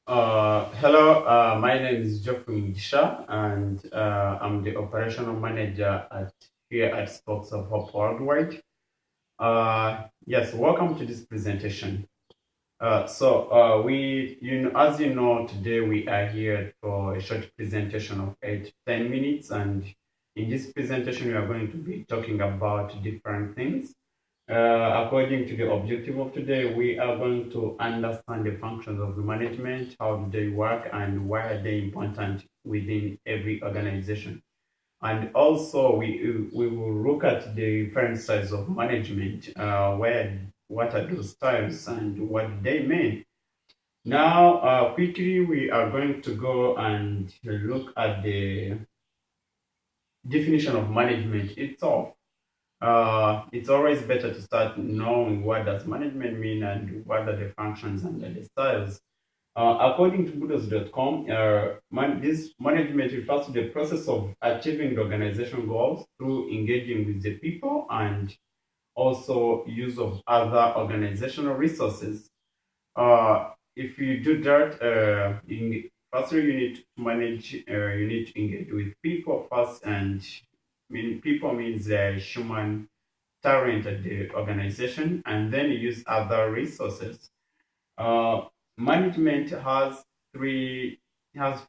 Hello, my name is Geoffrey Mugisha, and I'm the operational manager here at Spokes of Hope Worldwide. Yes, welcome to this presentation. As you know, today we are here for a short presentation of 8 to 10 minutes, and in this presentation, we are going to be talking about different things. According to the objective of today, we are going to understand the functions of the management, how do they work, and why are they important within every organization. And also, we will look at the different styles of management, what are those styles and what do they mean. Now, quickly, we are going to go and look at the definition of management itself. It's always better to start knowing what does management mean and what are the functions and the styles. According to Budos.com, this management refers to the process of achieving the organization goals through engaging with the people and also use of other organizational resources. If you do that, firstly you need to manage, you need to engage with people first, and people means human talent at the organization, and then you use other resources. Uh, Management has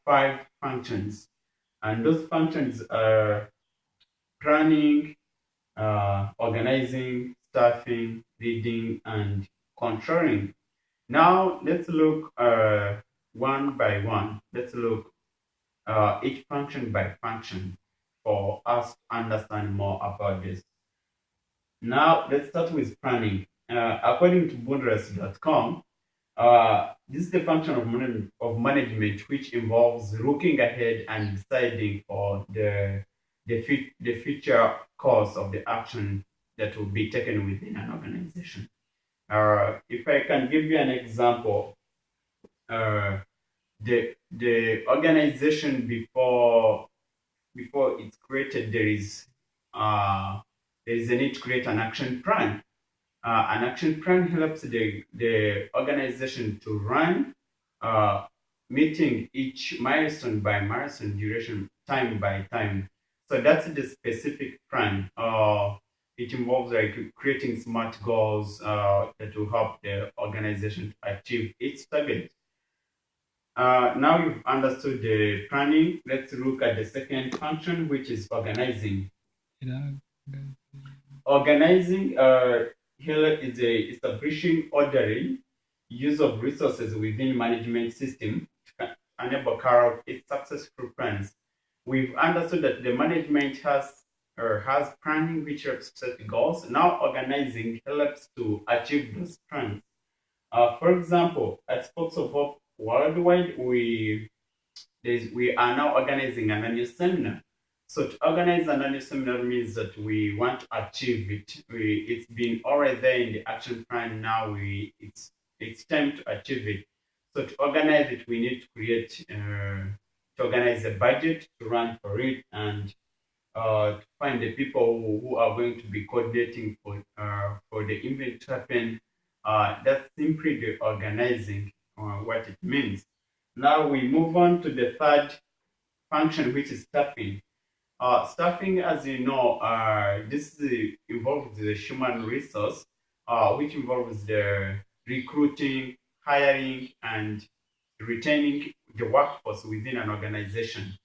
five functions, and those functions are planning, organizing, staffing, leading, and controlling. Now let's look one by one. Let's look each function by function for us to understand more about this. Now let's start with planning. According to Bundres.com, this is the function of management which involves looking ahead and deciding for the future course of the action that will be taken within an organization. If I can give you an example, uh, the organization before it's created, there is a need to create an action plan. An action plan helps the organization to run, uh, meeting each milestone by milestone, duration time by time. So that's the specific plan. It involves like creating smart goals that will help the organization to achieve its target. Now you've understood the planning. Let's look at the second function, which is organizing. Organizing here is establishing orderly use of resources within management system to enable carry out its successful plans. We've understood that the management has planning which helps set goals. Now organizing helps to achieve those plans. For example, at Spokes of Hope Worldwide, we are now organizing an annual seminar. So to organize an annual seminar means that we want to achieve it. It's been already there in the action plan. Now it's time to achieve it. So to organize it, we need to to organize a budget to run for it, and to find the people who are going to be coordinating for the event to happen. That's simply the organizing, what it means. Now we move on to the third function, which is staffing. Staffing, as you know, involves the human resource, which involves the recruiting, hiring, and retaining the workforce within an organization.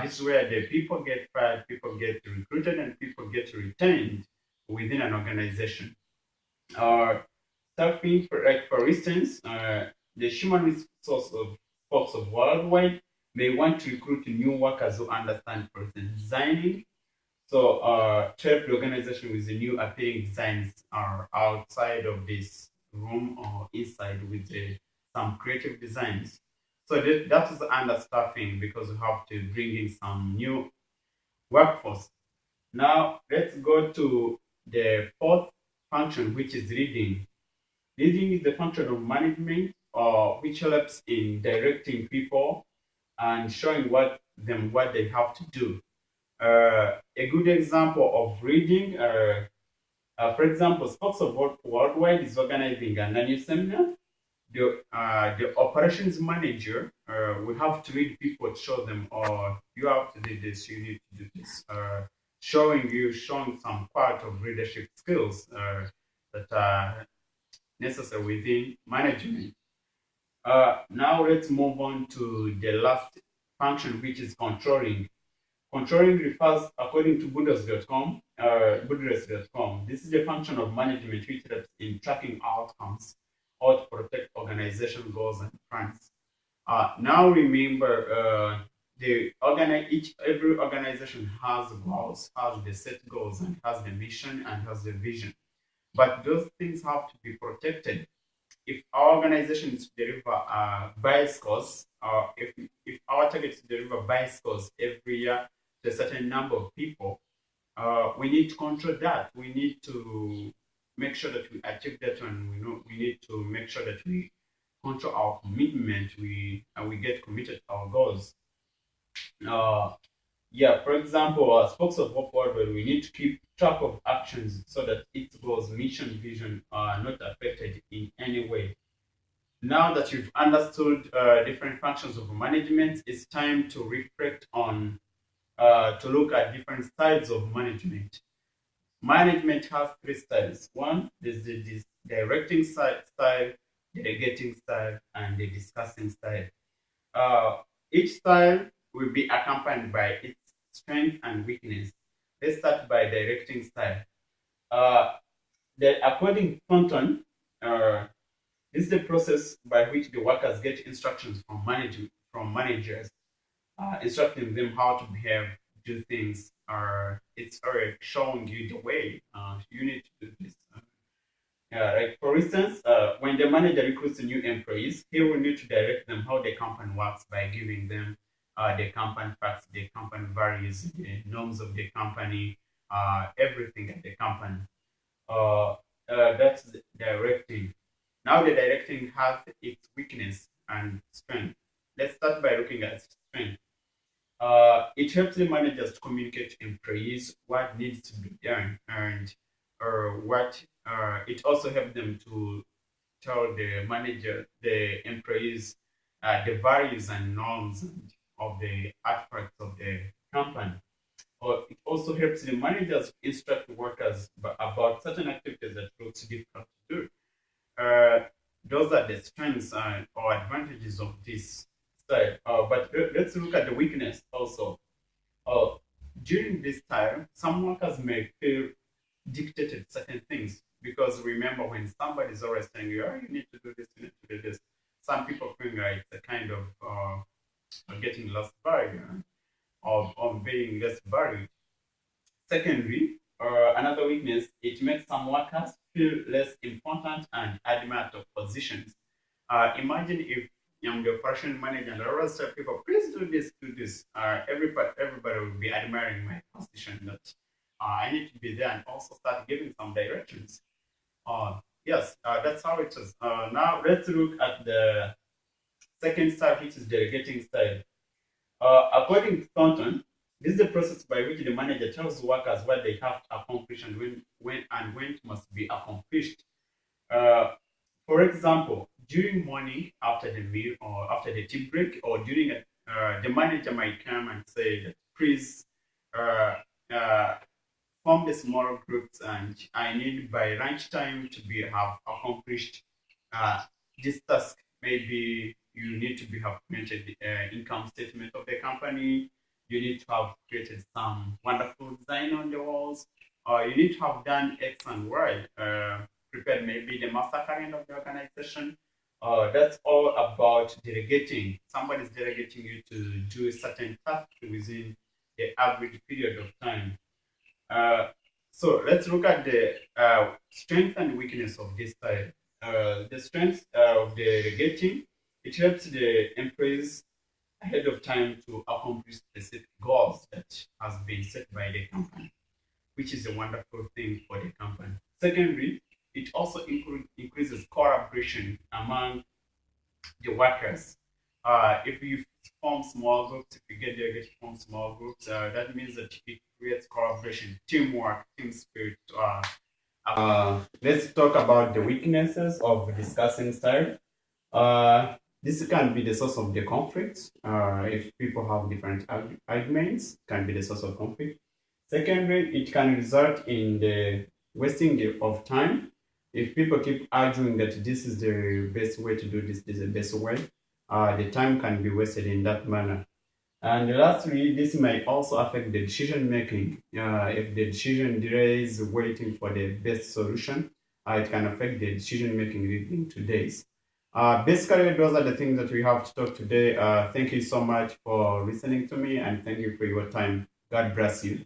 This is where the people get fired, people get recruited, and people get retained within an organization. Uh, Staffing, for instance, the human resource of folks of worldwide may want to recruit new workers who understand process designing. So, to help the organization with the new appealing designs are outside of this room or inside with some creative designs. So that is understaffing because we have to bring in some new workforce. Now let's go to the fourth function, which is leading. Leading is the function of management, which helps in directing people and showing what they have to do. A good example of reading, for example, Spokes of Worldwide is organizing an annual seminar. The operations manager will have to lead people to show them, or you have to do this, you need to do this, showing some part of leadership skills that are necessary within management. Now let's move on to the last function, which is controlling. Controlling refers, according to Budres.com, this is a function of management which helps in tracking outcomes or to protect organization goals and plans. Now remember, every organization has goals, has the set goals, and has the mission and has the vision. But those things have to be protected. If our organization is to deliver buy scores, or if our target is to deliver buy scores every year to a certain number of people, we need to control that. We need to make sure that we achieve that, and we need to make sure that we control our commitment. We get committed to our goals. Uh, yeah, for example, as folks of Hope Worldwide, we need to keep track of actions so that its goals, mission, vision are not affected in any way. Now that you've understood different functions of management, it's time to reflect on, to look at different styles of management. Management has three styles. One is the directing style, delegating style, and the discussing style. Uh, each style will be accompanied by its strength and weakness. Let's start by directing style. Uh, according to Thornton, this is the process by which the workers get instructions from managers, instructing them how to behave, do things, or it's showing you the way you need to do this. Like for instance, when the manager recruits new employees, he will need to direct them how the company works by giving them the company facts, the company values, the norms of the company, everything at the company. Uh, that's the directing. Now the directing has its weakness and strength. Let's start by looking at strength. It helps the managers to communicate to employees what needs to be done, and or what it also helps them to tell the employees, the values and norms of the aspects of the company. Or it also helps the managers instruct workers about certain activities that looks difficult to do. Uh, those are the strengths or advantages of this style. But let's look at the weakness also. Uh, During this time, some workers may feel dictated certain things, because remember, when somebody is always telling you, oh, you need to do this, you need to do this, some people feel like it's a kind of getting lost value, of being less valued. Secondly, another weakness, it makes some workers feel less important and admired of positions. Imagine if I'm the operation manager and I always tell people, please do this, do this. Everybody will be admiring my position, that I need to be there, and also start giving some directions. Yes, that's how it is. Now let's look at the second style, which is delegating style. According to Thornton, this is the process by which the manager tells workers what they have to accomplish and when it must be accomplished. Uh, for example, during morning after the meal or after the tea break, or during the manager might come and say that, please uh, uh, form the small groups, and I need by lunchtime to be have accomplished uh, this task. Maybe you need to be have created the income statement of the company. You need to have created some wonderful design on the walls. You need to have done X and Y. Prepared maybe the master calendar of the organization. That's all about delegating. Somebody's delegating you to do a certain task within the average period of time. Uh, so let's look at the strength and weakness of this style. The strength of the delegating, it helps the employees ahead of time to accomplish specific goals that has been set by the company, which is a wonderful thing for the company. Secondly, it also increases collaboration among the workers. If you form small groups, if you get there, get to form small groups, that means that it creates collaboration, teamwork, team spirit. Let's talk about the weaknesses of discussing style. This can be the source of the conflict. If people have different arguments, can be the source of conflict. Secondly, it can result in the wasting of time. If people keep arguing that this is the best way to do this is the best way, the time can be wasted in that manner. And lastly, this may also affect the decision making. If the decision delays waiting for the best solution, it can affect the decision making leading to days. Basically, those are the things that we have to talk today. Thank you so much for listening to me and thank you for your time. God bless you.